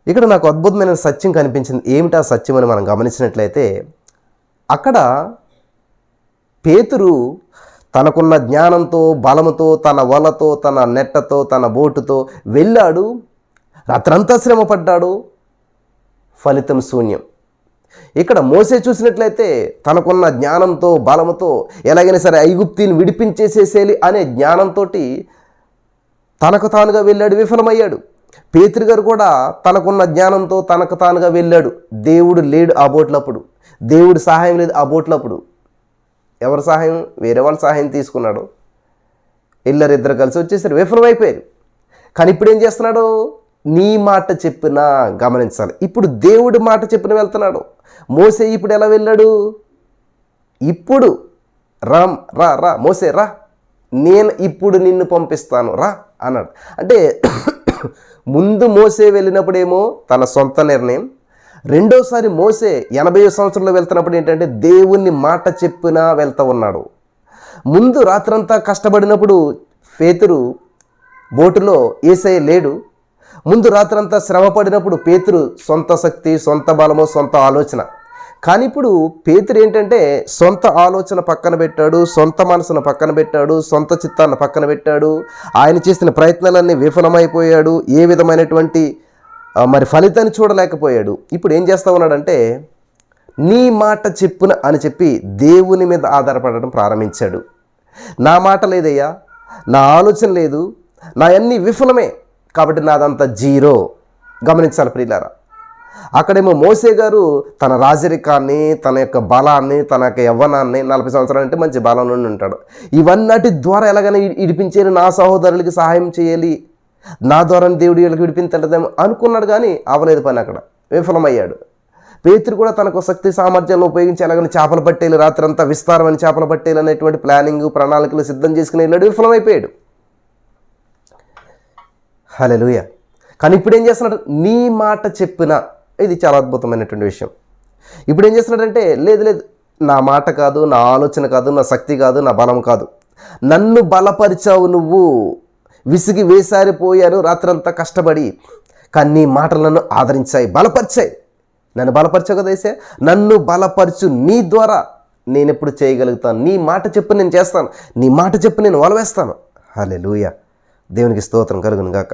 ఇక్కడ నాకు అద్భుతమైన సత్యం కనిపించింది. ఏమిటా సత్యం అని మనం గమనించినట్లయితే, అక్కడ పేతురు తనకున్న జ్ఞానంతో, బలముతో, తన వలతో, తన నెట్టతో, తన బోటుతో వెళ్ళాడు, రాత్రంతా శ్రమ పడ్డాడు, ఫలితం శూన్యం. ఇక్కడ మోసే చూసినట్లయితే తనకున్న జ్ఞానంతో, బలముతో ఎలాగైనా సరే ఐగుప్తిని విడిపించేసేసేయాలి అనే జ్ఞానంతో తనకు తానుగా వెళ్ళాడు, విఫలమయ్యాడు. పేతురు గారు కూడా తనకున్న జ్ఞానంతో తనకు తానుగా వెళ్ళాడు. దేవుడు లేడు ఆ బోట్లప్పుడు, దేవుడి సహాయం లేదు ఆ బోట్లప్పుడు. ఎవరి సహాయం? వేరే వాళ్ళ సహాయం తీసుకున్నాడు. ఇద్దరు కలిసి వచ్చేసరి విఫలమైపోయారు. కానీ ఇప్పుడు ఏం చేస్తున్నాడు? నీ మాట చెప్పిన. గమనించాలి, ఇప్పుడు దేవుడి మాట చెప్పిన వెళ్తున్నాడు. మోసే ఇప్పుడు ఎలా వెళ్ళాడు? ఇప్పుడు రా రా రా మోసే రా, నేను ఇప్పుడు నిన్ను పంపిస్తాను రా అన్నాడు. అంటే ముందు మోసే వెళ్ళినప్పుడేమో తన సొంత నిర్ణయం, రెండోసారి మోసే 80 సంవత్సరంలో వెళ్తున్నప్పుడు ఏంటంటే దేవుని మాట చెప్పిన వెళ్తూ ఉన్నాడు. ముందు రాత్రంతా కష్టపడినప్పుడు పేతురు బోటులో యేసయ్య లేడు. ముందు రాత్రంతా శ్రమ పడినప్పుడు పేతురు సొంత శక్తి, సొంత బలము, సొంత ఆలోచన. కానీ ఇప్పుడు పేతురు ఏంటంటే సొంత ఆలోచన పక్కన పెట్టాడు, సొంత మనసును పక్కన పెట్టాడు, సొంత చిత్తాన్ని పక్కన పెట్టాడు. ఆయన చేసిన ప్రయత్నాలన్నీ విఫలమైపోయాడు. ఏ విధమైనటువంటి ఫలితాన్ని చూడలేకపోయాడు. ఇప్పుడు ఏం చేస్తా ఉన్నాడంటే, నీ మాట చెప్పున అని చెప్పి దేవుని మీద ఆధారపడడం ప్రారంభించాడు. నా మాట లేదయ్యా, నా ఆలోచన లేదు, నా అన్నీ విఫలమే, కాబట్టి నాదంతా జీరో. గమనించాలి ప్రియులారా, అక్కడేమో మోసే గారు తన రాజరికాన్ని, తన యొక్క బలాన్ని, తన యొక్క యవ్వనాన్ని, 40 సంవత్సరాలు అంటే మంచి బలం నుండి ఉంటాడు, ఇవన్నటి ద్వారా ఎలాగైనా ఇడిపించేది, నా సహోదరులకి సహాయం చేయాలి, నా ద్వారా దేవుడు వీళ్ళకి విడిపించలేదేమో అనుకున్నాడు. కానీ అవలేదు పని, అక్కడ విఫలమయ్యాడు. పేతురు కూడా తనకు శక్తి సామర్థ్యాలను ఉపయోగించి ఎలాగైనా చేపలు పట్టేయాలి, రాత్రంతా విస్తారమైన చేపలు పట్టేయాలి అనేటువంటి ప్లానింగ్, ప్రణాళికలు సిద్ధం చేసుకుని వెళ్ళాడు, విఫలమైపోయాడు. హల్లెలూయా. కానీ ఇప్పుడు ఏం చేస్తున్నాడు? నీ మాట చెప్పిన. ఇది చాలా అద్భుతమైనటువంటి విషయం. ఇప్పుడు ఏం చేస్తున్నాడంటే, లేదు లేదు, నా మాట కాదు, నా ఆలోచన కాదు, నా శక్తి కాదు, నా బలం కాదు, నన్ను బలపరిచావు నువ్వు. విసిగి వేసారిపోయాను రాత్రంతా కష్టపడి, కానీ నీ మాటలు నన్ను ఆదరించాయి, బలపరిచాయి. నన్ను బలపరిచావు కదా వేసే, నన్ను బలపరచు, నీ ద్వారా నేను ఎప్పుడు చేయగలుగుతాను, నీ మాట చెప్పు నేను చేస్తాను, నీ మాట చెప్పు నేను వలవేస్తాను. హల్లెలూయా, దేవునికి స్తోత్రం కలుగును గాక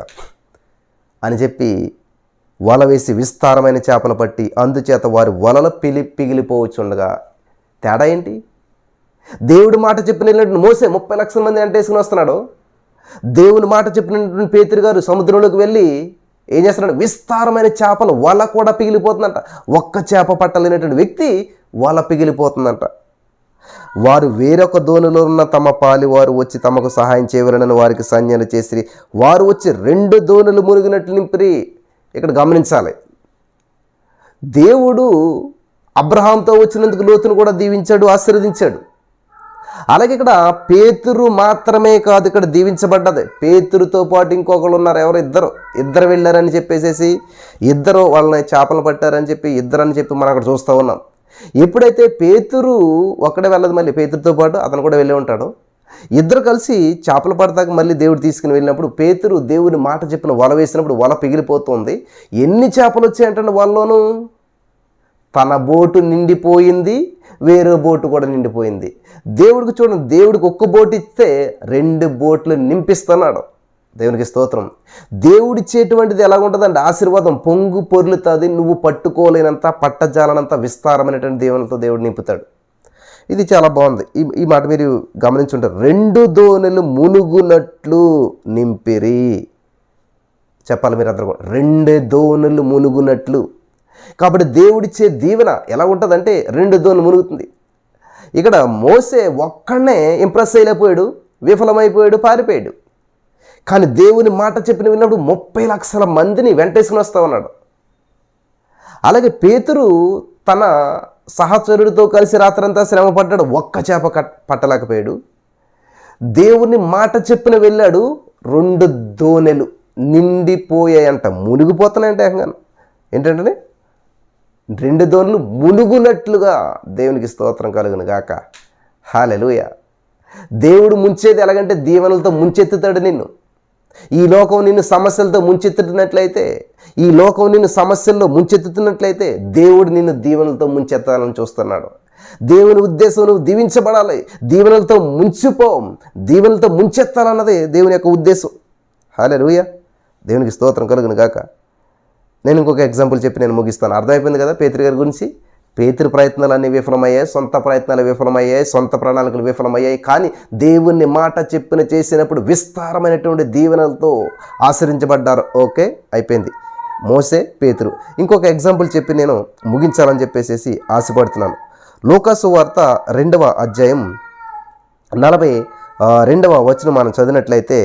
అని చెప్పి వల వేసి విస్తారమైన చేపలు పట్టి, అందుచేత వారి వలలు పిగిలిపోవచ్చుండగా. తేడా ఏంటి? దేవుడి మాట చెప్పిన మోసే 30 లక్షల మంది అంటేసుకుని వస్తున్నాడు. దేవుని మాట చెప్పినటువంటి పేతురు గారు సముద్రంలోకి వెళ్ళి ఏం చేస్తున్నాడు? విస్తారమైన చేపలు, వల కూడా పిగిలిపోతుందంట. ఒక్క చేప పట్టలేనటువంటి వ్యక్తి వల పిగిలిపోతుందంట. వారు వేరొక దోణిలో ఉన్న తమ పాలి వారు వచ్చి తమకు సహాయం చేయవలనని వారికి సంజ్ఞలు చేసిరి. వారు వచ్చి 2 దోణులు మునిగినట్లు నింపిరి. ఇక్కడ గమనించాలి, దేవుడు అబ్రహాంతో వచ్చినందుకు లోతును కూడా దీవించాడు, ఆశీర్వదించాడు. అలాగే ఇక్కడ పేతురు మాత్రమే కాదు ఇక్కడ దీవించబడ్డది, పేతురుతో పాటు ఇంకొకరు ఉన్నారు. ఎవరు? ఇద్దరు వెళ్ళారని చెప్పేసేసి, ఇద్దరు వాళ్ళని చేపలు పట్టారని చెప్పి, ఇద్దరని చెప్పి మనం అక్కడ చూస్తూ ఉన్నాం. ఎప్పుడైతే పేతురు ఒక్కడే వెళ్ళదు, మళ్ళీ పేతురుతో పాటు అతను కూడా వెళ్ళి ఉంటాడు. ఇద్దరు కలిసి చేపలు పడతాక మళ్ళీ దేవుడు తీసుకుని వెళ్ళినప్పుడు పేతురు దేవుని మాట చెప్పిన వల వేసినప్పుడు వల పిగిలిపోతుంది. ఎన్ని చేపలు వచ్చాయంటే వాళ్ళలోనూ తన బోటు నిండిపోయింది, వేరే బోటు కూడా నిండిపోయింది. దేవుడికి చూడండి, దేవుడికి ఒక్క బోటు ఇస్తే 2 బోట్లు నింపిస్తున్నాడు. దేవునికి స్తోత్రం. దేవుడిచ్చేటువంటిది ఎలాగుంటుందంటే ఆశీర్వాదం పొంగు పొర్లుతుంది. నువ్వు పట్టుకోలేనంత పట్టజాలనంత విస్తారమైనటువంటి దేవునితో దేవుడు నింపుతాడు. ఇది చాలా బాగుంది. ఈ మాట మీరు గమనించుంటారు. 2 దోణులు మునుగునట్లు నింపిరి. చెప్పాలి మీరు అందరూ కూడా, 2 దోణులు మునుగునట్లు. కాబట్టి దేవుడిచ్చే దీవెన ఎలా ఉంటుందంటే 2 దోణులు మునుగుతుంది. ఇక్కడ మోసే ఒక్కడనే ఇంప్రెస్ అయ్యలేకపోయాడు, విఫలమైపోయాడు, పారిపోయాడు. కానీ దేవుని మాట చెప్పిన విన్నప్పుడు 30 లక్షల మందిని వెంటేసుకుని వస్తా ఉన్నాడు. అలాగే పేతురు తన సహచరుడితో కలిసి రాత్రంతా శ్రమ పడ్డాడు, ఒక్క చేప పట్టలేకపోయాడు. దేవుని మాట చెప్పిన వెళ్ళాడు, 2 దోణెలు నిండిపోయాయంట, మునిగిపోతున్నాయంట. ఏంటంటే 2 దోణులు మునుగునట్లుగా. దేవునికి స్తోత్రం కలుగును గాక. హల్లెలూయా. దేవుడు ముంచేది ఎలాగంటే దీవెనలతో ముంచెత్తుతాడు నిన్ను. ఈ లోకం నిన్ను సమస్యలతో ముంచెత్తుతున్నట్లయితే, ఈ లోకం నిన్ను సమస్యల్లో ముంచెత్తుతున్నట్లయితే దేవుడు నిన్ను దీవెనలతో ముంచెత్తాలని చూస్తున్నాడు. దేవుని ఉద్దేశం నువ్వు దీవించబడాలి, దీవెనలతో ముంచిపో, దీవెనలతో ముంచెత్తాలన్నదే దేవుని యొక్క ఉద్దేశం. హల్లెలూయా. దేవునికి స్తోత్రం కలుగును గాక. నేను ఇంకొక ఎగ్జాంపుల్ చెప్పి నేను ముగిస్తాను. అర్థమైపోయింది కదా పేతురు గారి గురించి. పేతురు ప్రయత్నాలన్నీ విఫలమయ్యాయి, సొంత ప్రయత్నాలు విఫలమయ్యాయి, సొంత ప్రణాళికలు విఫలమయ్యాయి. కానీ దేవుని మాట చెప్పిన చేసినప్పుడు విస్తారమైనటువంటి దీవెనలతో ఆశ్రయించబడ్డారు. ఓకే, అయిపోయింది. మోసే, పేతురు. ఇంకొక ఎగ్జాంపుల్ చెప్పి నేను ముగించాలని చెప్పేసి ఆశపడుతున్నాను. లూకాసు వార్త 2వ అధ్యాయం 42వ వచనం మనం చదివినట్లయితే,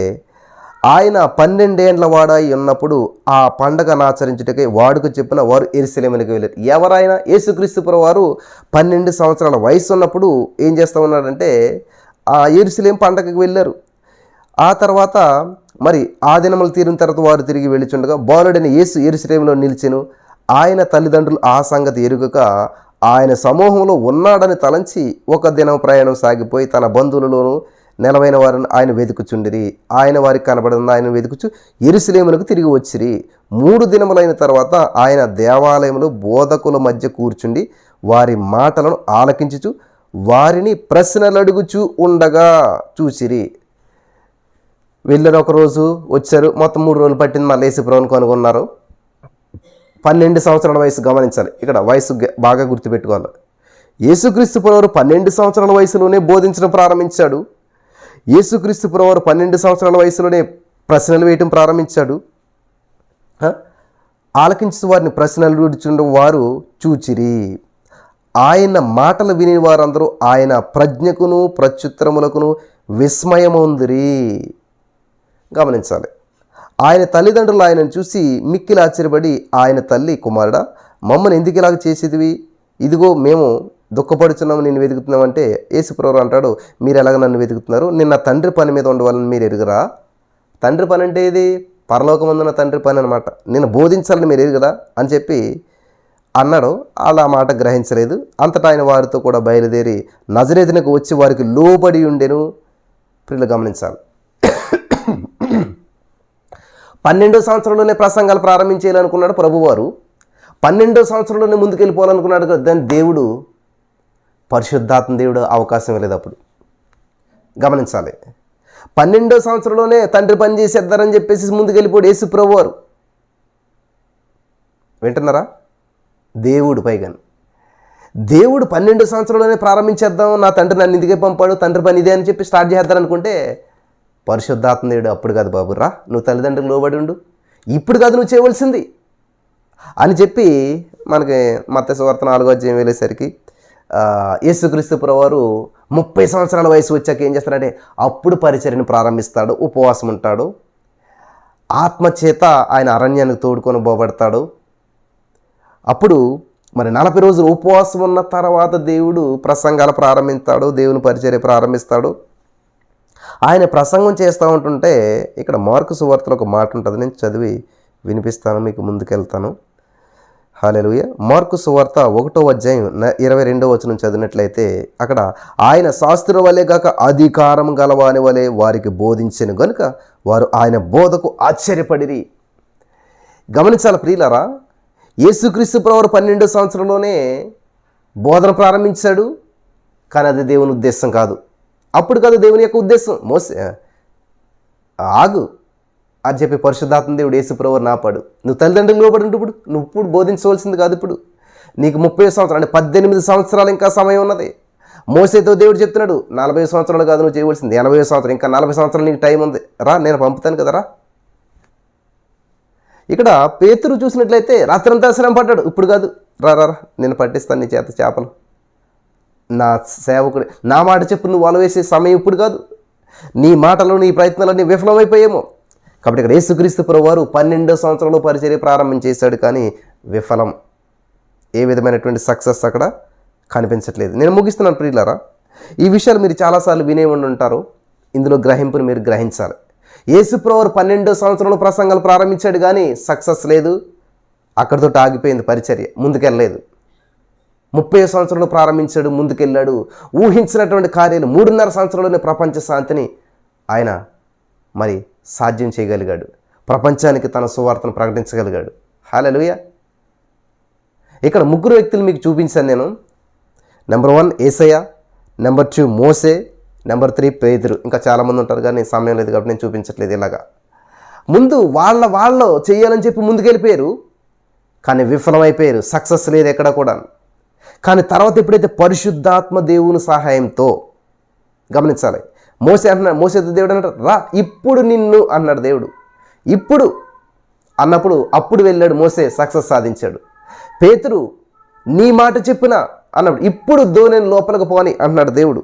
ఆయన 12 ఏండ్ల వాడై ఉన్నప్పుడు ఆ పండగను ఆచరించుటకై వాడుకు చెప్పిన వారు యెరూషలేమునకు వెళ్ళారు. ఎవరైనా యేసుక్రీస్తు ప్రభువారు 12 సంవత్సరాల వయసు ఉన్నప్పుడు ఏం చేస్తూ ఉన్నాడంటే ఆ యెరూషలేము పండగకి వెళ్ళారు. ఆ తర్వాత మరి ఆ దినములు తీరిన తర్వాత వారు తిరిగి వెళ్ళుచుండగా బాలుడైన యేసు యెరూషలేములో నిలిచెను. ఆయన తల్లిదండ్రులు ఆ సంగతి ఎరుగక ఆయన సమూహంలో ఉన్నాడని తలంచి ఒక దినం ప్రయాణం సాగిపోయి తన బంధువులలోనూ నెలవైన వారిని ఆయన వెతుకుచుండిరి. ఆయన వారికి కనబడిన ఆయన వెతుకుచు యెరూషలేమునకు తిరిగి వచ్చిరి. 3 దినములైన తర్వాత ఆయన దేవాలయంలో బోధకుల మధ్య కూర్చుండి వారి మాటలను ఆలకించుచు వారిని ప్రశ్నలు అడుగుచూ ఉండగా చూసిరి. వెళ్ళారు, ఒకరోజు వచ్చారు, మొత్తం 3 రోజులు పట్టింది. మళ్ళీ యేసుప్రభువుని కనుగొన్నారు. 12 సంవత్సరాల వయసు. గమనించాలి, ఇక్కడ వయసు బాగా గుర్తుపెట్టుకోవాలి. యేసుక్రీస్తు ప్రభువారు 12 సంవత్సరాల వయసులోనే బోధించడం ప్రారంభించాడు. యేసుక్రీస్తు ప్రభువారు 12 సంవత్సరాల వయసులోనే ప్రశ్నలు వేయటం ప్రారంభించాడు. ఆలకించు వారిని ప్రశ్నలు అడుగుచుండ వారు చూచిరి. ఆయన మాటలు విని వారందరూ ఆయన ప్రజ్ఞకును ప్రత్యుత్తరములకును విస్మయమొందిరి. గమనించాలి, ఆయన తల్లిదండ్రులు ఆయనను చూసి మిక్కిలి ఆశ్చర్యపడి ఆయన తల్లి, కుమారుడా, మమ్మల్ని ఎందుకు ఇలాగ చేసేదివి? ఇదిగో మేము దుఃఖపడుచున్నాము, నిన్ను వెతుకుతున్నామంటే యేసుప్రభువు అంటాడు, మీరు ఎలాగ నన్ను వెతుకుతున్నారు? నిన్న తండ్రి పని మీద ఉండవాలని మీరు ఎరుగరా? తండ్రి పని అంటే ఇది పరలోకమందున తండ్రి పని అనమాట. నేను బోధించాలని మీరు ఎరుగరా అని చెప్పి అన్నాడు. అలా మాట గ్రహించలేదు. అంతటా ఆయన వారితో కూడా బయలుదేరి నజరేతునకు వచ్చి వారికి లోబడి ఉండెను. ప్రియులు గమనించాలి, 12వ సంవత్సరంలోనే ప్రసంగాలు ప్రారంభించేయాలనుకున్నాడు ప్రభువారు. 12వ సంవత్సరంలోనే ముందుకెళ్ళిపోవాలనుకున్నాడు కదా. దాని దేవుడు, పరిశుద్ధాత్మ దేవుడు అవకాశం ఇవ్వలేదు. అప్పుడు గమనించాలి, 12వ సంవత్సరంలోనే తండ్రి పని చేసేద్దారని చెప్పేసి ముందుకెళ్ళిపోయాడు యేసు ప్రభువారు. వింటున్నారా? దేవుడు పైగా దేవుడు 12 సంవత్సరంలోనే ప్రారంభించేద్దాం, నా తండ్రి నన్ను ఇందుకే పంపాడు, తండ్రి పని ఇదే అని చెప్పి స్టార్ట్ చేద్దారనుకుంటే పరిశుద్ధాత్మ దేవుడు, అప్పుడు కాదు బాబు, రా, నువ్వు తల్లిదండ్రులకు లోబడి ఉండు, ఇప్పుడు కాదు నువ్వు చేయవలసింది అని చెప్పి మనకి మత్తయి సువార్త 4వ అధ్యాయం వెళ్ళేసరికి యేసుక్రీస్తు ప్రభువారు 30 సంవత్సరాల వయసు వచ్చాక ఏం చేస్తాడంటే అప్పుడు పరిచర్యను ప్రారంభిస్తాడు. ఉపవాసం ఉంటాడు. ఆత్మచేత ఆయన అరణ్యానికి తోడుకొని పోబడతాడు. అప్పుడు మరి 40 రోజులు ఉపవాసం ఉన్న తర్వాత దేవుడు ప్రసంగాలు ప్రారంభిస్తాడు, దేవుని పరిచర్య ప్రారంభిస్తాడు. ఆయన ప్రసంగం చేస్తూ ఉంటుంటే ఇక్కడ మార్కు సువార్తలో ఒక మాట ఉంటుంది, నేను చదివి వినిపిస్తాను, మీకు ముందుకెళ్తాను. హల్లెలూయా. మార్కు సువార్త 1వ అధ్యాయం 22వ వచనం చదివినట్లయితే అక్కడ ఆయన శాస్త్రుల వలె గాక అధికారం గలవాని వలె వారికి బోధించెను గనుక వారు ఆయన బోధకు ఆశ్చర్యపడిరి. గమనించాలి ప్రియులారా, యేసుక్రీస్తు ప్రభువు 12 సంవత్సరంలోనే బోధన ప్రారంభించాడు. కానీ అది దేవుని ఉద్దేశం కాదు. అప్పుడు కాదు దేవుని యొక్క ఉద్దేశం. మోసే ఆగు అని చెప్పి పరిశుద్ధాత్మ దేవుడు యేసు ప్రభువుని నాపాడు. నువ్వు తల్లిదండ్రులు లోబడి నువ్వు ఇప్పుడు బోధించవలసింది కాదు. ఇప్పుడు నీకు 30 సంవత్సరాలు అంటే 18 సంవత్సరాలు ఇంకా సమయం ఉన్నది. మోసేతో దేవుడు చెప్తున్నాడు 40 సంవత్సరాలు కాదు నువ్వు చేయవలసింది 80 సంవత్సరాలు, ఇంకా 40 సంవత్సరాలు నీకు టైం ఉంది, రా నేను పంపుతాను కదరా. ఇక్కడ పేతురు చూసినట్లయితే రాత్రంతా శ్రమ పడ్డాడు. ఇప్పుడు కాదు, రా నేను పట్టిస్తాను నీ చేత చేపలు, నా సేవకుడు నా మాట చెప్పు నువ్వు వల వేసే సమయం ఇప్పుడు కాదు. నీ మాటలు నీ ప్రయత్నాలన్నీ విఫలమైపోయేమో. కాబట్టి ఇక్కడ యేసుక్రీస్తు ప్రభువారు 12 సంవత్సరంలో పరిచర్య ప్రారంభం చేశాడు, కానీ విఫలం. ఏ విధమైనటువంటి సక్సెస్ అక్కడ కనిపించట్లేదు. నేను ముగిస్తున్నాను ప్రియులారా. ఈ విషయాలు మీరు చాలాసార్లు వినే ఉండి ఉంటారు. ఇందులో గ్రహింపుని మీరు గ్రహించాలి. యేసు ప్రభువారు 12 సంవత్సరంలో ప్రసంగాలు ప్రారంభించాడు, కానీ సక్సెస్ లేదు. అక్కడితో ఆగిపోయింది పరిచర్య, ముందుకెళ్ళలేదు. 30 సంవత్సరంలో ప్రారంభించాడు, ముందుకెళ్ళాడు. ఊహించినటువంటి కార్యాలు 3.5 సంవత్సరంలోనే ప్రపంచ శాంతిని ఆయన మరి సాధ్యం చేయగలిగాడు. ప్రపంచానికి తన సువార్తను ప్రకటించగలిగాడు. హల్లెలూయా. ఇక్కడ 3 వ్యక్తులు మీకు చూపించాను నేను. నెంబర్ 1 యేసయ్య, నెంబర్ 2 మోసే, నెంబర్ 3 పేతురు. ఇంకా చాలామంది ఉంటారు కానీ సమయం లేదు కాబట్టి నేను చూపించట్లేదు. ఇలాగా ముందు వాళ్ళు చేయాలని చెప్పి ముందుకెళ్ళిపోయారు, కానీ విఫలమైపోయారు. సక్సెస్ లేదు ఎక్కడ కూడా. కానీ తర్వాత ఎప్పుడైతే పరిశుద్ధాత్మ దేవుని సహాయంతో, గమనించాలి, మోసేతో దేవుడు అన్నాడు రా ఇప్పుడు నిన్ను అన్నాడు దేవుడు. ఇప్పుడు అన్నప్పుడు అప్పుడు వెళ్ళాడు మోసే, సక్సెస్ సాధించాడు. పేతురు నీ మాట చెప్పిన అన్నప్పుడు ఇప్పుడు దోణిని లోపలికి పోని అన్నాడు దేవుడు.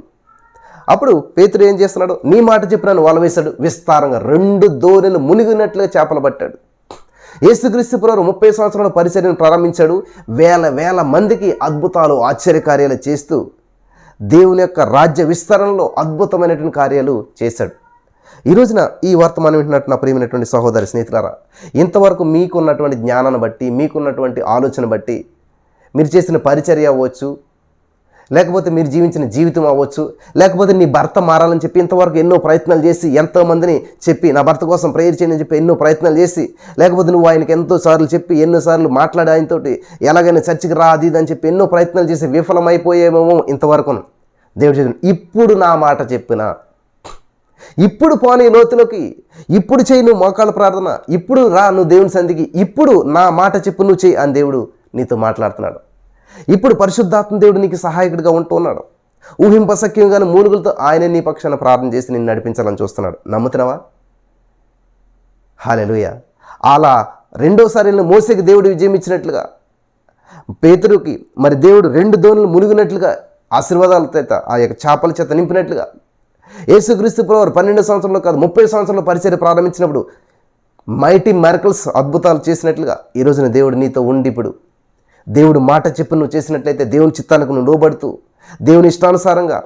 అప్పుడు పేతురు ఏం చేస్తున్నాడు, నీ మాట చెప్పినాను వల వేశాడు. విస్తారంగా 2 దోణిలు మునిగినట్లుగా చేపలు పట్టాడు. యేసుక్రీస్తు ప్రభువు 30 సంవత్సరాల పరిచర్యను ప్రారంభించాడు. వేల మందికి అద్భుతాలు ఆశ్చర్యకార్యాలు చేస్తూ దేవుని యొక్క రాజ్య విస్తరణలో అద్భుతమైనటువంటి కార్యాలు చేశాడు. ఈ రోజున ఈ వర్తమానం వింటున్నట్టు నా ప్రియమైనటువంటి సహోదరి స్నేహితులారా, ఇంతవరకు మీకున్నటువంటి జ్ఞానాన్ని బట్టి, మీకున్నటువంటి ఆలోచన బట్టి మీరు చేసిన పరిచర్య అవ్వచ్చు, లేకపోతే మీరు జీవించిన జీవితం అవ్వచ్చు, లేకపోతే నీ భర్త మారాలని చెప్పి ఇంతవరకు ఎన్నో ప్రయత్నాలు చేసి ఎంతోమందిని చెప్పి నా భర్త కోసం ప్రేయర్ చేయని చెప్పి ఎన్నో ప్రయత్నాలు చేసి, లేకపోతే నువ్వు ఆయనకి ఎంతో సార్లు చెప్పి ఎన్నోసార్లు మాట్లాడి ఆయనతోటి ఎలాగైనా చర్చికి రా అది అని చెప్పి ఎన్నో ప్రయత్నాలు చేసి విఫలమైపోయేమేమో ఇంతవరకు. దేవుడు చెప్పిన ఇప్పుడు నా మాట చెప్పిన, ఇప్పుడు పోనీ లోతులోకి, ఇప్పుడు చేయి నువ్వు మోకాళ్ళ ప్రార్థన, ఇప్పుడు రా నువ్వు దేవుని సంధికి, ఇప్పుడు నా మాట చెప్పు నువ్వు చేయి అని దేవుడు నీతో మాట్లాడుతున్నాడు. ఇప్పుడు పరిశుద్ధాత్మ దేవుడు నీకు సహాయకుడిగా ఉంటున్నాడు. ఊహింపశక్యంగానే మూలుగులతో ఆయన నీ పక్షాన ప్రార్థన చేసి నిన్ను నడిపించాలని చూస్తున్నాడు. నమ్ముతున్నావా? హల్లెలూయా. అలా రెండోసారి మోసేకి దేవుడు విజయం ఇచ్చినట్లుగా, పేతురుకి మరి దేవుడు 2 దోణులు మునిగినట్లుగా, ఆశీర్వాదాల చేత ఆ యొక్క చేపల చేత నింపినట్లుగా, యేసుక్రీస్తు ప్రభువు 12 సంవత్సరంలో కాదు 30 సంవత్సరంలో పరిచర్య ప్రారంభించినప్పుడు మైటీ మిరకల్స్ అద్భుతాలు చేసినట్లుగా ఈ రోజున దేవుడు నీతో ఉండి, ఇప్పుడు దేవుడు మాట చెప్పు నువ్వు చేసినట్లయితే దేవుని చిత్తానికి నువ్వు లోబడుతూ దేవుని ఇష్టానుసారంగా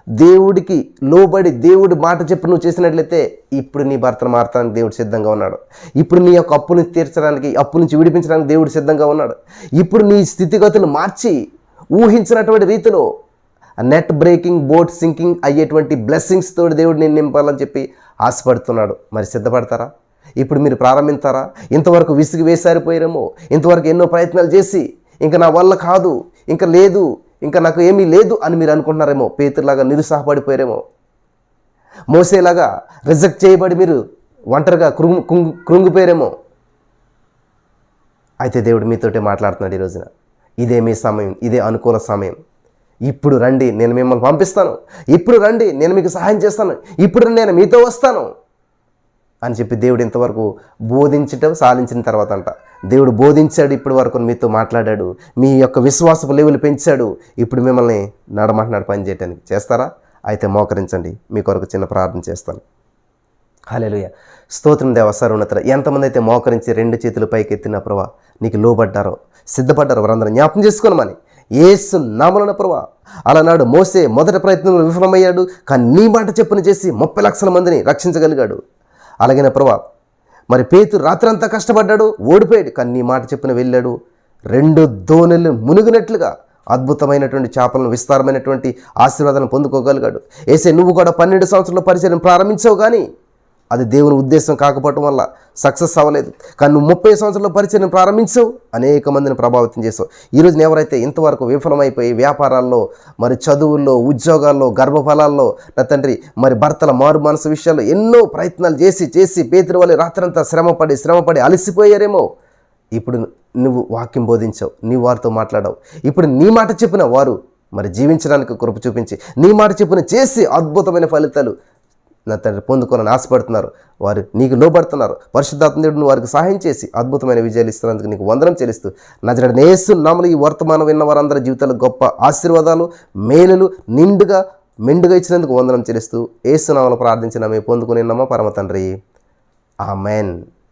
దేవుడికి లోబడి దేవుడి మాట చెప్పు నువ్వు చేసినట్లయితే ఇప్పుడు నీ భర్తను మారటానికి దేవుడు సిద్ధంగా ఉన్నాడు. ఇప్పుడు నీ యొక్క అప్పుని తీర్చడానికి, అప్పు నుంచి విడిపించడానికి దేవుడు సిద్ధంగా ఉన్నాడు. ఇప్పుడు నీ స్థితిగతులు మార్చి ఊహించినటువంటి రీతిలో నెట్ బ్రేకింగ్, బోట్ సింకింగ్ అయ్యేటువంటి బ్లెస్సింగ్స్ తోటి దేవుడు నేను నింపాలని చెప్పి ఆశపడుతున్నాడు. మరి సిద్ధపడతారా? ఇప్పుడు మీరు ప్రారంభిస్తారా? ఇంతవరకు విసిగి వేసారిపోయారేమో, ఇంతవరకు ఎన్నో ప్రయత్నాలు చేసి ఇంకా నా వల్ల కాదు, ఇంకా లేదు, ఇంకా నాకు ఏమీ లేదు అని మీరు అనుకుంటున్నారేమో. పేతురులాగా నిరుత్సాహపడిపోయారేమో, మోసేలాగా రిజెక్ట్ చేయబడి మీరు ఒంటరిగా కృంగిపోయారేమో. అయితే దేవుడు మీతోటే మాట్లాడుతున్నాడు ఈ రోజున. ఇదే మీ సమయం, ఇదే అనుకూల సమయం. ఇప్పుడు రండి, నేను మిమ్మల్ని పంపిస్తాను. ఇప్పుడు రండి, నేను మీకు సహాయం చేస్తాను. ఇప్పుడు నేను మీతో వస్తాను అని చెప్పి దేవుడు ఇంతవరకు బోధించటం సాధించిన తర్వాత అంట దేవుడు బోధించాడు, ఇప్పటి వరకు మీతో మాట్లాడాడు, మీ యొక్క విశ్వాసపు లెవెల్ పెంచాడు. ఇప్పుడు మిమ్మల్ని నడమంటున్నాడు పని చేయడానికి. చేస్తారా? అయితే మోకరించండి, మీ కొరకు చిన్న ప్రార్థన చేస్తాను. హల్లెలూయా. స్తోత్రం దేవ సర్వోన్నతుడా. ఎంతమంది అయితే మోకరించి 2 చేతులు పైకి ఎత్తిన ప్రభా నీకు లోబడ్డారో, సిద్ధపడ్డారో వారందరూ జ్ఞాపం చేసుకోనమని యేసు నామమున ప్రభా. అలానాడు మోసే మొదటి ప్రయత్నంలో విఫలమయ్యాడు, కానీ నీ మాట చెప్పున చేసి 30 లక్షల మందిని రక్షించగలిగాడు. అలాగే ప్రభా మరి పేతురు రాత్రంతా కష్టపడ్డాడు, ఓడిపోయాడు, కానీ నీ మాట చెప్పున వెళ్ళాడు, 2 దోణులు మునిగినట్లుగా అద్భుతమైనటువంటి చేపలను, విస్తారమైనటువంటి ఆశీర్వాదాలను పొందుకోగలిగాడు. ఏసే నువ్వు కూడా 12 సంవత్సరాల పరిచయం ప్రారంభించావు, కానీ అది దేవుని ఉద్దేశం కాకపోవటం వల్ల సక్సెస్ అవ్వలేదు. కానీ నువ్వు 30 సంవత్సరాల పరిచయం ప్రారంభించావు, అనేక మందిని ప్రభావితం చేసావు. ఈరోజు ఎవరైతే ఇంతవరకు విఫలమైపోయి వ్యాపారాల్లో, మరి చదువుల్లో, ఉద్యోగాల్లో, గర్భఫలాల్లో, నా తండ్రి మరి భర్తల మారు మనసు విషయాల్లో ఎన్నో ప్రయత్నాలు చేసి పేతురు వలె రాత్రంతా శ్రమపడి అలసిపోయారేమో. ఇప్పుడు నువ్వు వాక్యం బోధించావు, నీ వారితో మాట్లాడావు. ఇప్పుడు నీ మాట చెప్పిన వారు మరి జీవించడానికి కృప చూపించి, నీ మాట చెప్పిన చేసి అద్భుతమైన ఫలితాలు నా తండ్రి పొందుకోవాలని ఆశపడుతున్నారు. వారు నీకు లోబడుతున్నారు. పరిశుద్ధాత్మ దేవుడు వారికి సహాయం చేసి అద్భుతమైన విజయాలు ఇస్తున్నందుకు నీకు వందనం చెల్లిస్తూ, నజరేయుడైన యేసు నామములో ఈ వర్తమానం విన్న వారందరి జీవితాల్లో గొప్ప ఆశీర్వాదాలు, మేలులు మెండుగా ఇచ్చినందుకు వందనం చెల్లిస్తూ యేసు నామములో ప్రార్థించిన మేము పొందుకుని ఉన్నామా పరమ తండ్రి. ఆమెన్.